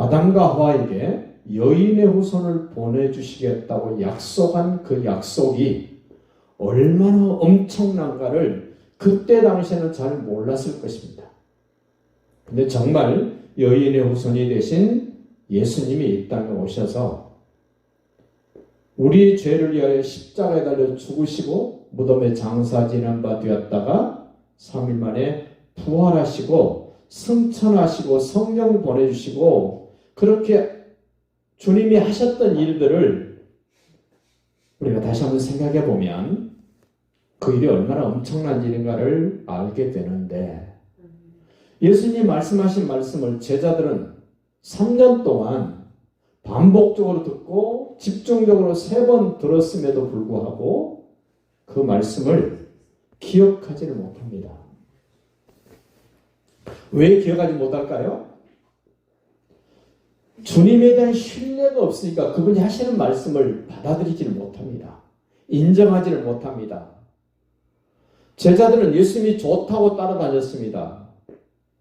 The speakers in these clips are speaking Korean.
아담과 하와에게 여인의 후손을 보내주시겠다고 약속한 그 약속이 얼마나 엄청난가를 그때 당시에는 잘 몰랐을 것입니다. 근데 정말 여인의 후손이 되신 예수님이 이 땅에 오셔서 우리 죄를 위하여 십자가에 달려 죽으시고 무덤에 장사 지난 바 되었다가 3일 만에 부활하시고 승천하시고 성령 보내주시고 그렇게 주님이 하셨던 일들을 우리가 다시 한번 생각해 보면 그 일이 얼마나 엄청난 일인가를 알게 되는데 예수님 말씀하신 말씀을 제자들은 3년 동안 반복적으로 듣고 집중적으로 3번 들었음에도 불구하고 그 말씀을 기억하지를 못합니다. 왜 기억하지 못할까요? 주님에 대한 신뢰가 없으니까 그분이 하시는 말씀을 받아들이지를 못합니다. 인정하지를 못합니다. 제자들은 예수님이 좋다고 따라다녔습니다.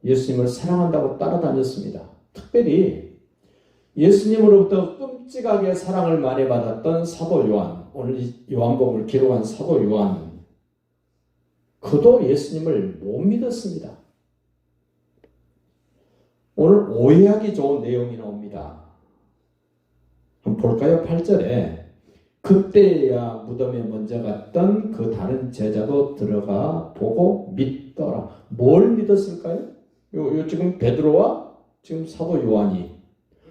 예수님을 사랑한다고 따라다녔습니다. 특별히 예수님으로부터 끔찍하게 사랑을 많이 받았던 사도 요한, 오늘 요한복음을 기록한 사도 요한, 그도 예수님을 못 믿었습니다. 오늘 오해하기 좋은 내용이 나옵니다. 한번 볼까요? 8절에 그때야 무덤에 먼저 갔던 그 다른 제자도 들어가 보고 믿더라. 뭘 믿었을까요? 요 지금 베드로와 지금 사도 요한이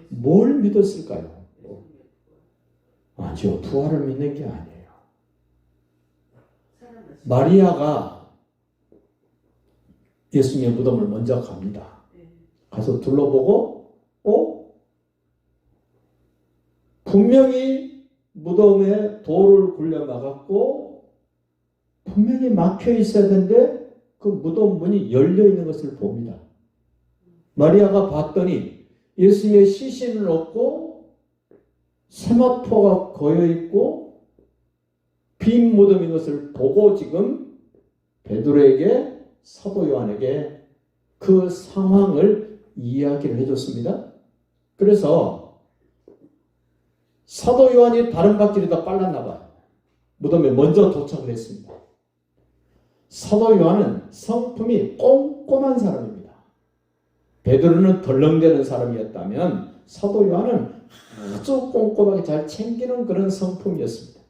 뭘 믿었을까요? 아니요, 부활을 믿는 게 아니에요. 마리아가 예수님의 무덤을 먼저 갑니다. 가서 둘러보고 분명히 무덤에 돌을 굴려 막았고 분명히 막혀 있어야 되는데 그 무덤 문이 열려 있는 것을 봅니다. 마리아가 봤더니 예수님의 시신을 얻고 세마포가 거여 있고 빈 무덤인 것을 보고 지금 베드로에게 사도 요한에게 그 상황을 이야기를 해줬습니다. 그래서 사도 요한이 다른 박질이 더 빨랐나 봐요. 무덤에 먼저 도착을 했습니다. 사도 요한은 성품이 꼼꼼한 사람입니다. 베드로는 덜렁대는 사람이었다면 사도 요한은 아주 꼼꼼하게 잘 챙기는 그런 성품이었습니다.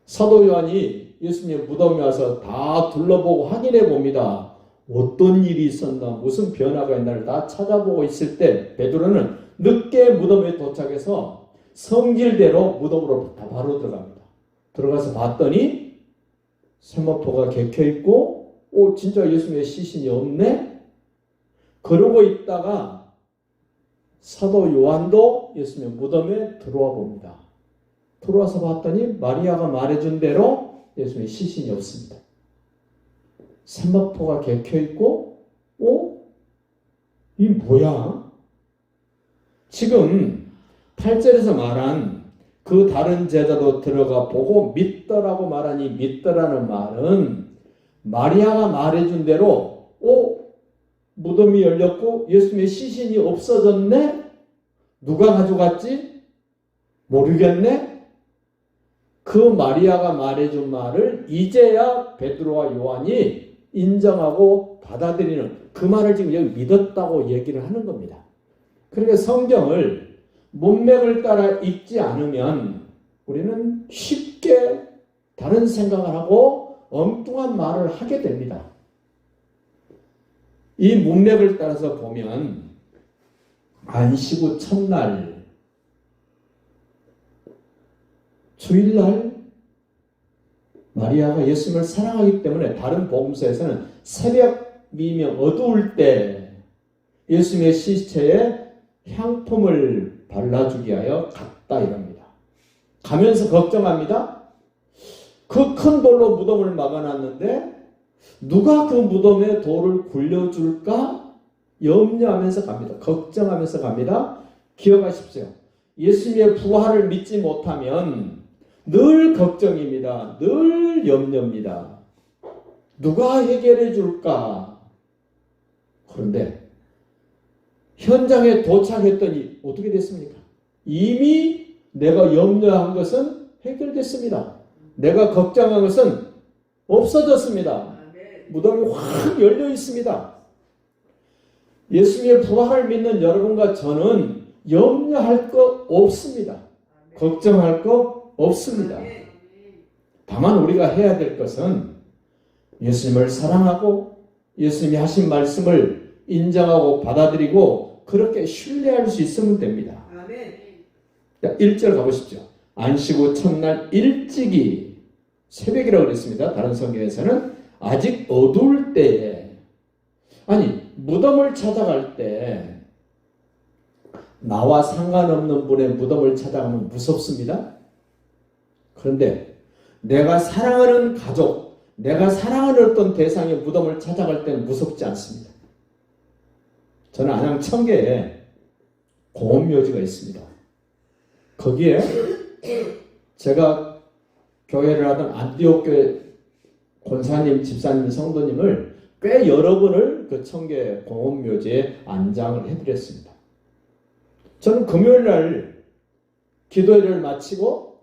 사도 요한이 예수님의 무덤에 와서 다 둘러보고 확인해 봅니다. 어떤 일이 있었나, 무슨 변화가 있나를 다 찾아보고 있을 때 베드로는 늦게 무덤에 도착해서 성질대로 무덤으로 바로 들어갑니다. 들어가서 봤더니 세마포가 개켜있고 진짜 예수님의 시신이 없네? 그러고 있다가 사도 요한도 예수님의 무덤에 들어와 봅니다. 들어와서 봤더니 마리아가 말해준 대로 예수님의 시신이 없습니다. 세마포가 개켜있고 이 뭐야? 지금 8절에서 말한 그 다른 제자도 들어가 보고 믿더라고 말하니 믿더라는 말은 마리아가 말해준 대로 무덤이 열렸고 예수님의 시신이 없어졌네? 누가 가져갔지? 모르겠네? 그 마리아가 말해준 말을 이제야 베드로와 요한이 인정하고 받아들이는 그 말을 지금 여기 믿었다고 얘기를 하는 겁니다. 그러니까 성경을 문맥을 따라 읽지 않으면 우리는 쉽게 다른 생각을 하고 엉뚱한 말을 하게 됩니다. 이 문맥을 따라서 보면 안식 후 첫날 주일날 마리아가 예수님을 사랑하기 때문에 다른 복음서에서는 새벽 미명 어두울 때 예수님의 시체에 향품을 발라주기 위하여 갔다 이럽니다. 가면서 걱정합니다. 그 큰 돌로 무덤을 막아놨는데 누가 그 무덤에 돌을 굴려줄까 염려하면서 갑니다. 걱정하면서 갑니다. 기억하십시오. 예수님의 부활을 믿지 못하면 늘 걱정입니다. 늘 염려입니다. 누가 해결해 줄까? 그런데 현장에 도착했더니 어떻게 됐습니까? 이미 내가 염려한 것은 해결됐습니다. 내가 걱정한 것은 없어졌습니다. 무덤이 확 열려 있습니다. 예수님의 부활을 믿는 여러분과 저는 염려할 것 없습니다. 걱정할 것 없습니다. 다만 우리가 해야 될 것은 예수님을 사랑하고 예수님이 하신 말씀을 인정하고 받아들이고 그렇게 신뢰할 수 있으면 됩니다. 1절 가보십시오. 안식 후 첫날 일찍이, 새벽이라고 그랬습니다. 다른 성경에서는 아직 어두울 때에, 아니 무덤을 찾아갈 때 나와 상관없는 분의 무덤을 찾아가면 무섭습니다. 그런데 내가 사랑하는 가족, 내가 사랑하는 어떤 대상의 무덤을 찾아갈 때는 무섭지 않습니다. 저는 안양 청계에 공업묘지가 있습니다. 거기에 제가 교회를 하던 안디옥 교회 권사님, 집사님, 성도님을 꽤 여러 분을 그 청계 공업묘지에 안장을 해드렸습니다. 저는 금요일 날 기도회를 마치고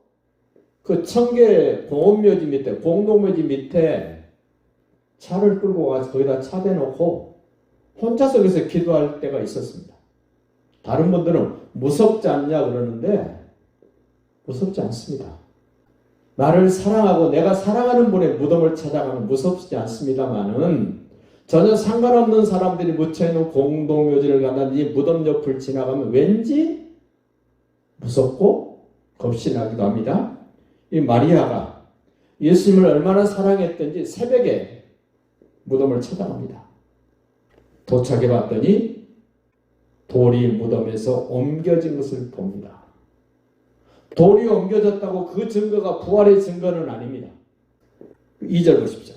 그 청계 공업묘지 밑에, 공동묘지 밑에 차를 끌고 가서 거기다 차 대놓고 혼자서 거기서 기도할 때가 있었습니다. 다른 분들은 무섭지 않냐 그러는데 무섭지 않습니다. 나를 사랑하고 내가 사랑하는 분의 무덤을 찾아가면 무섭지 않습니다만은 전혀 상관없는 사람들이 묻혀있는 공동묘지를 간다든지 무덤 옆을 지나가면 왠지 무섭고 겁이 나기도 합니다. 이 마리아가 예수님을 얼마나 사랑했던지 새벽에 무덤을 찾아갑니다. 도착해 봤더니 돌이 무덤에서 옮겨진 것을 봅니다. 돌이 옮겨졌다고 그 증거가 부활의 증거는 아닙니다. 2절 보십시오.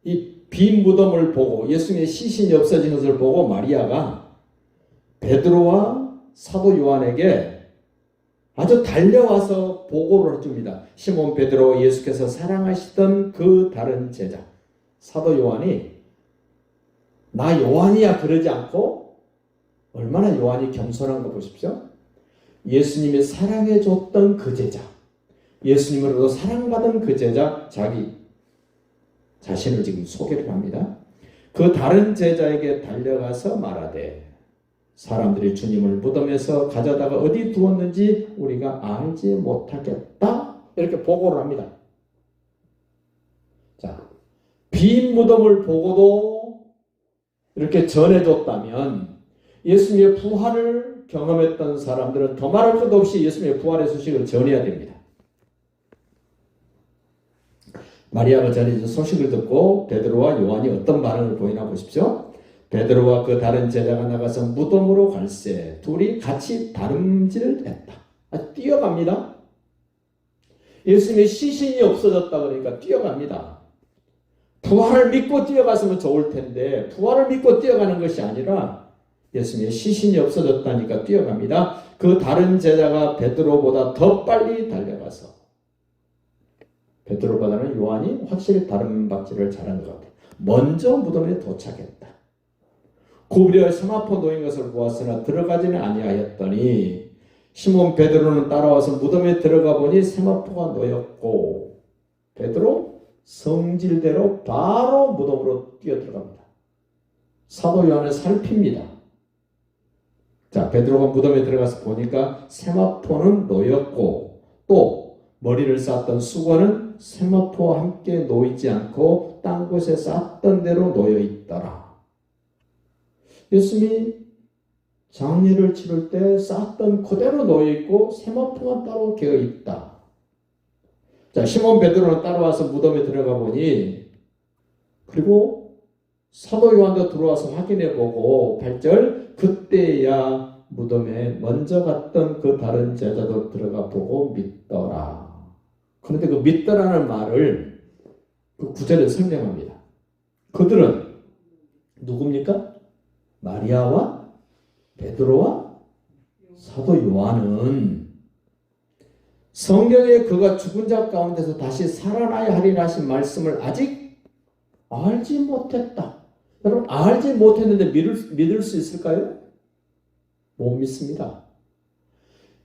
이 빈 무덤을 보고 예수님의 시신이 없어진 것을 보고 마리아가 베드로와 사도 요한에게 아주 달려와서 보고를 해줍니다. 시몬 베드로, 예수께서 사랑하시던 그 다른 제자 사도 요한이 나 요한이야 그러지 않고 얼마나 요한이 겸손한 거 보십시오. 예수님이 사랑해줬던 그 제자, 예수님으로도 사랑받은 그 제자, 자기 자신을 지금 소개를 합니다. 그 다른 제자에게 달려가서 말하되 사람들이 주님을 무덤에서 가져다가 어디 두었는지 우리가 알지 못하겠다. 이렇게 보고를 합니다. 자, 빈 무덤을 보고도 이렇게 전해줬다면 예수님의 부활을 경험했던 사람들은 더 말할 것도 없이 예수님의 부활의 소식을 전해야 됩니다. 마리아가 전해진 소식을 듣고 베드로와 요한이 어떤 반응을 보이나 보십시오. 베드로와 그 다른 제자가 나가서 무덤으로 갈새 둘이 같이 다름질했다. 뛰어갑니다. 예수님의 시신이 없어졌다 그러니까 뛰어갑니다. 부활을 믿고 뛰어갔으면 좋을 텐데 부활을 믿고 뛰어가는 것이 아니라 예수님의 시신이 없어졌다니까 뛰어갑니다. 그 다른 제자가 베드로보다 더 빨리 달려가서 베드로보다는 요한이 확실히 다름박질을 잘한 것 같아요. 먼저 무덤에 도착했다. 구부려 세마포 놓인 것을 보았으나 들어가지는 아니하였더니 시몬 베드로는 따라와서 무덤에 들어가 보니 세마포가 놓였고 베드로 성질대로 바로 무덤으로 뛰어들어갑니다. 사도 요한을 살핍니다. 자, 베드로가 무덤에 들어가서 보니까 세마포는 놓였고 또 머리를 쌌던 수건은 세마포와 함께 놓이지 않고 딴 곳에 쌌던 대로 놓여 있더라. 예수님이 장례를 치를 때 쌌던 그대로 놓여 있고 세마포만 따로 개어 있다. 자, 시몬 베드로는 따라와서 무덤에 들어가 보니 그리고 사도 요한도 들어와서 확인해 보고 8절 그때야 무덤에 먼저 갔던 그 다른 제자도 들어가 보고 믿더라. 그런데 그 믿더라는 말을 그 9절에 설명합니다. 그들은 누굽니까? 마리아와 베드로와 사도 요한은 성경에 그가 죽은 자 가운데서 다시 살아나야 하리라 하신 말씀을 아직 알지 못했다. 여러분 알지 못했는데 믿을 수 있을까요? 못 믿습니다.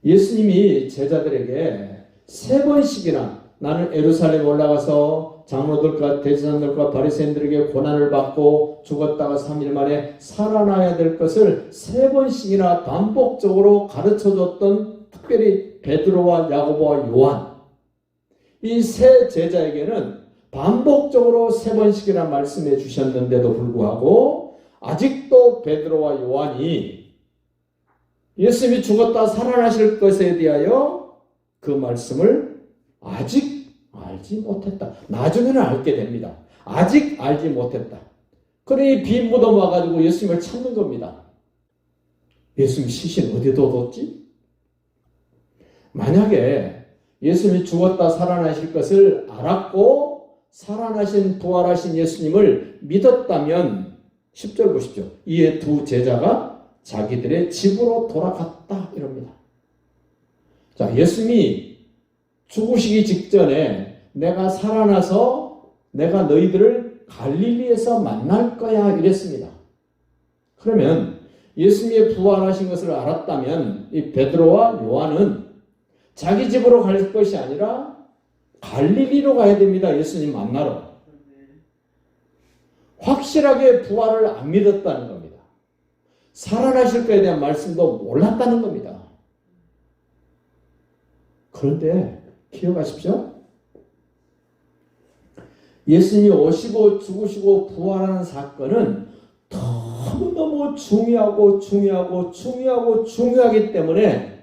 예수님이 제자들에게 3번씩이나 나는 예루살렘에 올라가서 장로들과 대제사장들과 바리새인들에게 고난을 받고 죽었다가 3일 만에 살아나야 될 것을 3번씩이나 반복적으로 가르쳐줬던 특별히 베드로와 야고보와 요한, 이 세 제자에게는 반복적으로 3번씩이나 말씀해 주셨는데도 불구하고 아직도 베드로와 요한이 예수님이 죽었다 살아나실 것에 대하여 그 말씀을 아직 알지 못했다. 나중에는 알게 됩니다. 아직 알지 못했다. 그러니 빈 무덤 와가지고 예수님을 찾는 겁니다. 예수님 시신 어디에 뒀지? 만약에 예수님이 죽었다 살아나실 것을 알았고 살아나신 부활하신 예수님을 믿었다면 10절 보십시오. 이에 두 제자가 자기들의 집으로 돌아갔다 이럽니다. 자, 예수님이 죽으시기 직전에 내가 살아나서 내가 너희들을 갈릴리에서 만날 거야 이랬습니다. 그러면 예수님의 부활하신 것을 알았다면 이 베드로와 요한은 자기 집으로 갈 것이 아니라 갈릴리로 가야 됩니다. 예수님 만나러. 확실하게 부활을 안 믿었다는 겁니다. 살아나실 것에 대한 말씀도 몰랐다는 겁니다. 그런데 기억하십시오. 예수님이 오시고 죽으시고 부활하는 사건은 너무너무 중요하기 때문에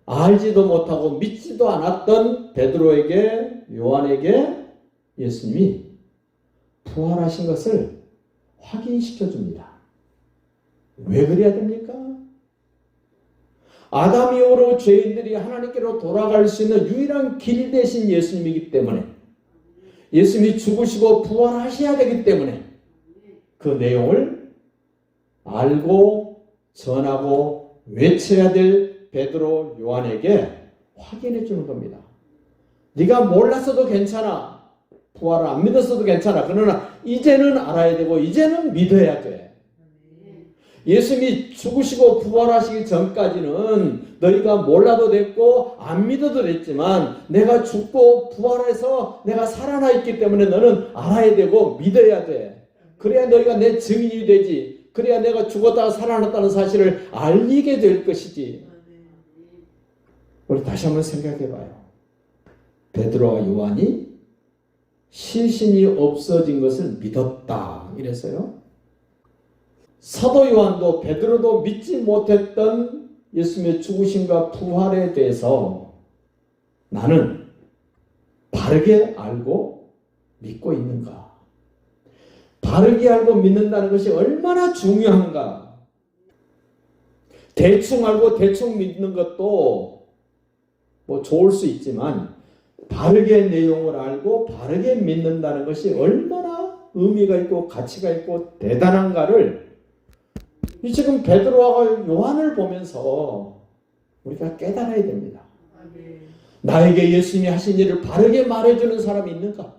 알지도 못하고 믿지도 않았던 베드로에게 요한에게 예수님이 부활하신 것을 확인시켜 줍니다. 왜 그래야 됩니까? 아담 이후로 죄인들이 하나님께로 돌아갈 수 있는 유일한 길 대신 예수님이기 때문에 예수님이 죽으시고 부활하셔야 되기 때문에 그 내용을 알고 전하고 외쳐야 될 베드로 요한에게 확인해 주는 겁니다. 네가 몰랐어도 괜찮아. 부활을 안 믿었어도 괜찮아. 그러나 이제는 알아야 되고 이제는 믿어야 돼. 예수님이 죽으시고 부활하시기 전까지는 너희가 몰라도 됐고 안 믿어도 됐지만 내가 죽고 부활해서 내가 살아나 있기 때문에 너는 알아야 되고 믿어야 돼. 그래야 너희가 내 증인이 되지. 그래야 내가 죽었다가 살아났다는 사실을 알리게 될 것이지. 우리 다시 한번 생각해 봐요. 베드로와 요한이 시신이 없어진 것을 믿었다 이랬어요. 사도 요한도 베드로도 믿지 못했던 예수님의 죽으심과 부활에 대해서 나는 바르게 알고 믿고 있는가? 바르게 알고 믿는다는 것이 얼마나 중요한가? 대충 알고 대충 믿는 것도 뭐 좋을 수 있지만 바르게 내용을 알고 바르게 믿는다는 것이 얼마나 의미가 있고 가치가 있고 대단한가를 이 지금 베드로와 요한을 보면서 우리가 깨달아야 됩니다. 나에게 예수님이 하신 일을 바르게 말해주는 사람이 있는가?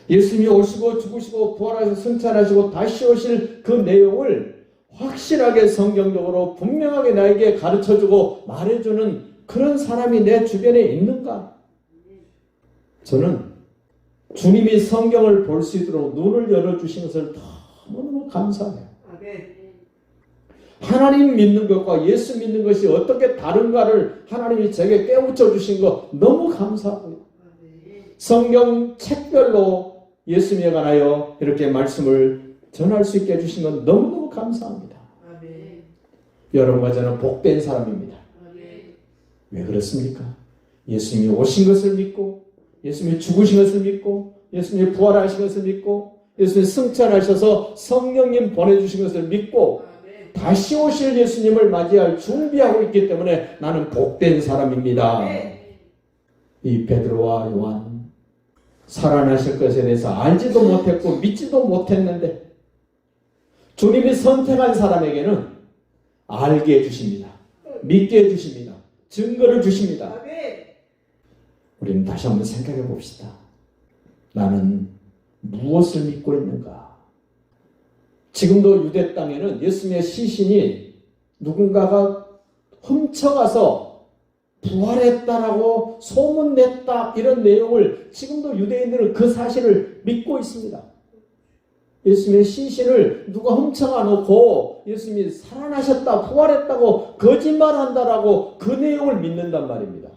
예수님이 오시고 죽으시고 부활하시고 승천하시고 다시 오실 그 내용을 확실하게 성경적으로 분명하게 나에게 가르쳐주고 말해주는 그런 사람이 내 주변에 있는가? 저는 주님이 성경을 볼 수 있도록 눈을 열어주신 것을 너무너무 감사해요. 하나님 믿는 것과 예수 믿는 것이 어떻게 다른가를 하나님이 제게 깨우쳐 주신 것 너무 감사하고요. 성경 책별로 예수님에 관하여 이렇게 말씀을 전할 수 있게 해주신 건 너무너무 감사합니다. 여러분과 저는 복된 사람입니다. 왜 그렇습니까? 예수님이 오신 것을 믿고 예수님이 죽으신 것을 믿고 예수님이 부활하신 것을 믿고 예수님이 승천하셔서 성령님 보내주신 것을 믿고 다시 오실 예수님을 맞이할 준비하고 있기 때문에 나는 복된 사람입니다. 이 베드로와 요한 살아나실 것에 대해서 알지도 못했고 믿지도 못했는데 주님이 선택한 사람에게는 알게 해주십니다. 믿게 해주십니다. 증거를 주십니다. 우리는 다시 한번 생각해 봅시다. 나는 무엇을 믿고 있는가? 지금도 유대 땅에는 예수님의 시신이 누군가가 훔쳐가서 부활했다라고 소문냈다 이런 내용을 지금도 유대인들은 그 사실을 믿고 있습니다. 예수님의 시신을 누가 훔쳐가 놓고 예수님이 살아나셨다 부활했다고 거짓말한다라고 그 내용을 믿는단 말입니다.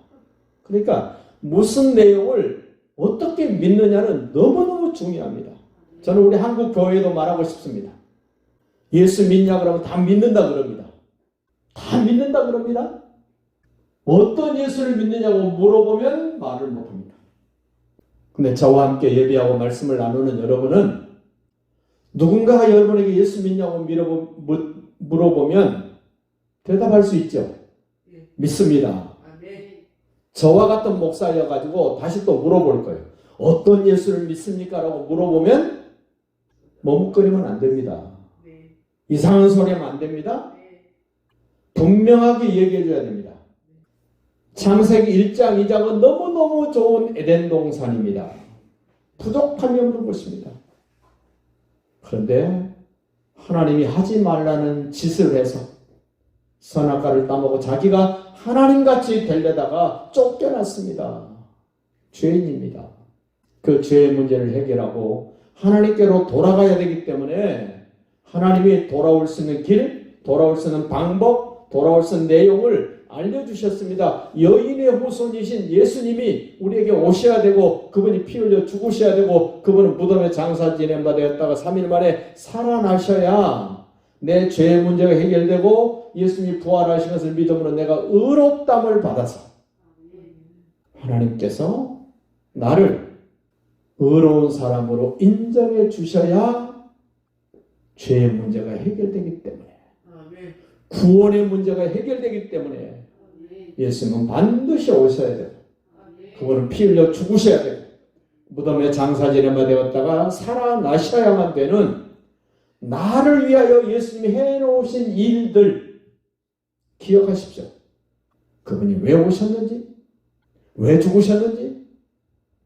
그러니까 무슨 내용을 어떻게 믿느냐는 너무너무 중요합니다. 저는 우리 한국 교회도 말하고 싶습니다. 예수 믿냐 그러면 다 믿는다 그럽니다. 다 믿는다 그럽니다. 어떤 예수를 믿느냐고 물어보면 말을 못합니다. 근데 저와 함께 예배하고 말씀을 나누는 여러분은 누군가가 여러분에게 예수 믿냐고 물어보면 대답할 수 있죠. 믿습니다. 저와 같은 목사여가지고 다시 또 물어볼 거예요. 어떤 예수를 믿습니까? 라고 물어보면 머뭇거리면 안 됩니다. 이상한 소리 하면 안 됩니다. 분명하게 얘기해 줘야 됩니다. 창세기 1장, 2장은 너무너무 좋은 에덴 동산입니다. 부족함이 없는 곳입니다. 그런데 하나님이 하지 말라는 짓을 해서 선악과를 따먹고 자기가 하나님같이 되려다가 쫓겨났습니다. 죄인입니다. 그 죄의 문제를 해결하고 하나님께로 돌아가야 되기 때문에 하나님이 돌아올 수 있는 길, 돌아올 수 있는 방법, 돌아올 수 있는 내용을 알려주셨습니다. 여인의 후손이신 예수님이 우리에게 오셔야 되고 그분이 피 흘려 죽으셔야 되고 그분은 무덤에 장사 지낸 바 되었다가 3일 만에 살아나셔야 내 죄의 문제가 해결되고 예수님이 부활하신 것을 믿음으로 내가 의롭담을 받아서 하나님께서 나를 의로운 사람으로 인정해 주셔야 죄의 문제가 해결되기 때문에 구원의 문제가 해결되기 때문에 예수님은 반드시 오셔야 되고 그분은 피 흘려 죽으셔야 되고 무덤에 장사 지낸 바 되었다가 살아나셔야만 되는 나를 위하여 예수님이 해놓으신 일들 기억하십시오. 그분이 왜 오셨는지, 왜 죽으셨는지,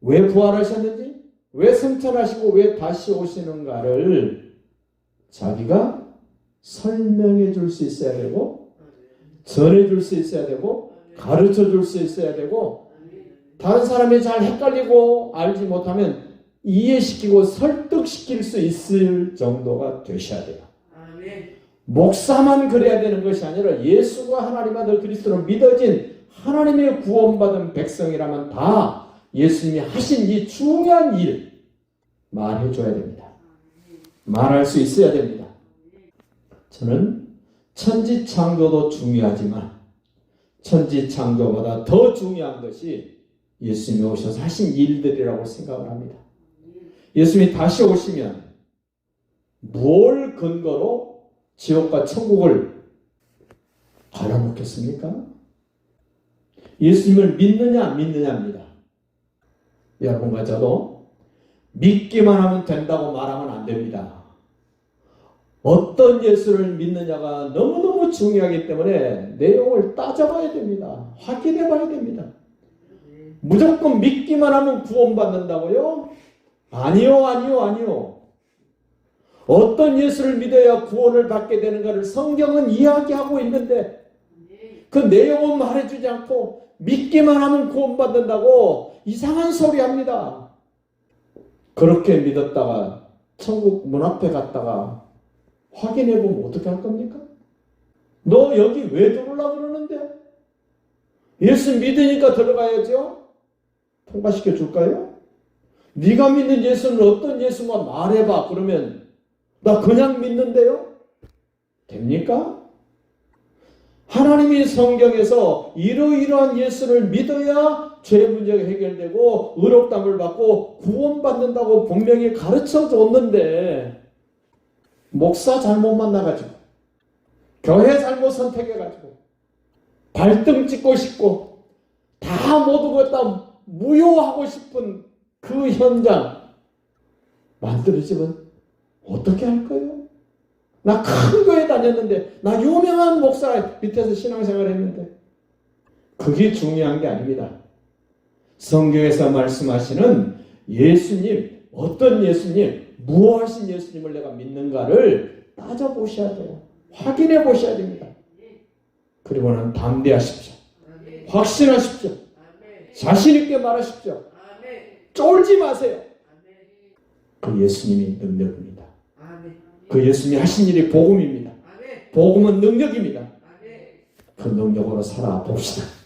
왜 부활하셨는지, 왜 승천하시고 왜 다시 오시는가를 자기가 설명해 줄 수 있어야 되고 전해 줄 수 있어야 되고 가르쳐 줄 수 있어야 되고 다른 사람이 잘 헷갈리고 알지 못하면 이해시키고 설득시킬 수 있을 정도가 되셔야 돼요. 목사만 그래야 되는 것이 아니라 예수가 하나님 아들 그리스도로 믿어진 하나님의 구원받은 백성이라면 다 예수님이 하신 이 중요한 일 말해줘야 됩니다. 말할 수 있어야 됩니다. 저는 천지창조도 중요하지만 천지창조보다 더 중요한 것이 예수님이 오셔서 하신 일들이라고 생각을 합니다. 예수님이 다시 오시면 뭘 근거로 지옥과 천국을 갈라놓겠습니까? 예수님을 믿느냐 안 믿느냐입니다. 여러분과 저도 믿기만 하면 된다고 말하면 안 됩니다. 어떤 예수를 믿느냐가 너무너무 중요하기 때문에 내용을 따져봐야 됩니다. 확인해봐야 됩니다. 무조건 믿기만 하면 구원받는다고요? 아니요. 어떤 예수를 믿어야 구원을 받게 되는가를 성경은 이야기하고 있는데 그 내용은 말해주지 않고 믿기만 하면 구원받는다고 이상한 소리 합니다. 그렇게 믿었다가 천국 문 앞에 갔다가 확인해보면 어떻게 할 겁니까? 너 여기 왜 들어오려고 그러는데? 예수 믿으니까 들어가야죠? 통과시켜 줄까요? 네가 믿는 예수는 어떤 예수만 말해봐. 그러면 나 그냥 믿는데요? 됩니까? 하나님이 성경에서 이러이러한 예수를 믿어야 죄 문제가 해결되고 의롭다함을 받고 구원받는다고 분명히 가르쳐 줬는데 목사 잘못 만나가지고 교회 잘못 선택해가지고 발등 찍고 싶고 다 모두 갖다 무효하고 싶은 그 현장 만들어지면 어떻게 할 거예요? 나 큰 교회 다녔는데 나 유명한 목사 밑에서 신앙생활 했는데 그게 중요한 게 아닙니다. 성경에서 말씀하시는 예수님, 어떤 예수님, 무엇하신 예수님을 내가 믿는가를 따져보셔야 돼요. 확인해 보셔야 됩니다. 그리고는 담대하십시오. 확신하십시오. 자신 있게 말하십시오. 쫄지 마세요. 그 예수님이 능력입니다. 그 예수님이 하신 일이 복음입니다. 복음은 능력입니다. 그 능력으로 살아봅시다.